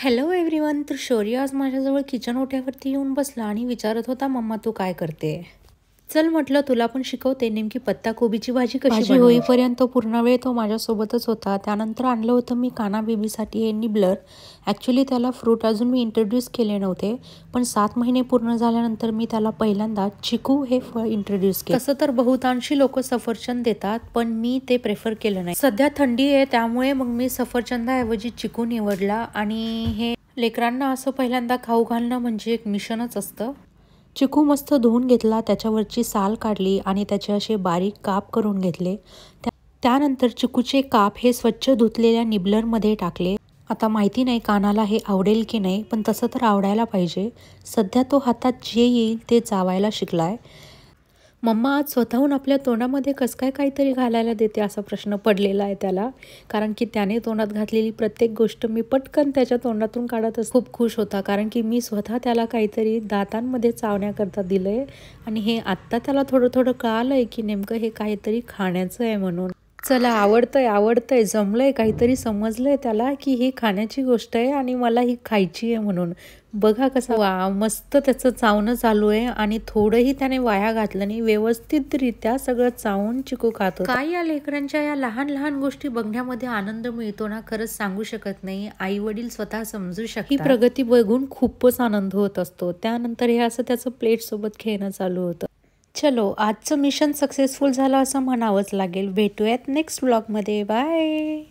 Hello everyone. तर शौर्य आज माझ्याजवळ किचन ओट्यावरती येऊन बसला आणि विचारत होता, मम्मा तू काय करते? चल म्हटलं तुला पण शिकवते नेमकी पत्ताकोबीची भाजी कशी भाजी बनवायची. होईपर्यंत पूर्ण वेळ तो माझ्यासोबतच होता. त्यानंतर आणलं होतं मी काना बेबीसाठी हे निबलर. ॲक्च्युली त्याला फ्रूट अजून मी इंट्रोड्यूस केले नव्हते, पण 7 महिने पूर्ण झाल्यानंतर मी त्याला पहिल्यांदा चिकू हे फळ इंट्रोड्यूस केलं. तसं तर बहुतांशी लोक सफरचंद देतात, पण मी ते प्रेफर केलं नाही. सध्या थंडी आहे त्यामुळे मग मी सफरचंदाऐवजी चिकू निवडला. आणि हे लेकरांना असं पहिल्यांदा खाऊ घालणं म्हणजे एक मिशनच असतं. चिकू मस्त धुवून घेतला, त्याच्यावरची साल काढली आणि त्याचे असे बारीक काप करून घेतले. त्यानंतर चिकूचे काप हे स्वच्छ धुतलेल्या निबलरमध्ये टाकले. आता माहिती नाही कानाला हे आवडेल की नाही, पण तसं तर आवडायला पाहिजे. सध्या तो हातात जे येईल ते चावायला शिकलाय. मम्मा आज स्वतःहून आपल्या तोंडामध्ये कसं काय काहीतरी घालायला देते असा प्रश्न पडलेला आहे त्याला. कारण की त्याने तोंडात घातलेली प्रत्येक गोष्ट मी पटकन त्याच्या तोंडातून काढत असते. खूप खुश होता कारण की मी स्वतः त्याला काहीतरी दातांमध्ये चावण्याकरता दिलंय. आणि हे आत्ता त्याला थोडं थोडं कळालंय की नेमकं हे काहीतरी खाण्याचं आहे म्हणून. चला, आवडतंय जमलंय, काहीतरी समजलंय त्याला की ही खाण्याची गोष्ट आहे आणि मला ही खायची आहे म्हणून. बघा कसं वा मस्त त्याचं चावणं चालू आहे आणि थोडंही त्याने वाया घातलं नाही. व्यवस्थितरित्या सगळं चावून चिकू खात होता. काय या लेकरांच्या या लहान लहान गोष्टी बघण्यामध्ये आनंद मिळतो ना, खरंच सांगू शकत नाही. आई वडील स्वतः समजू शकतात. ही प्रगती बघून खूपच आनंद होत असतो. त्यानंतर हे असं त्याचं प्लेट सोबत खेळणं चालू होतं. चलो, आजचं मिशन सक्सेसफुल झालं असं म्हणावंच लागेल. भेटूयात नेक्स्ट व्लॉगमध्ये. बाय.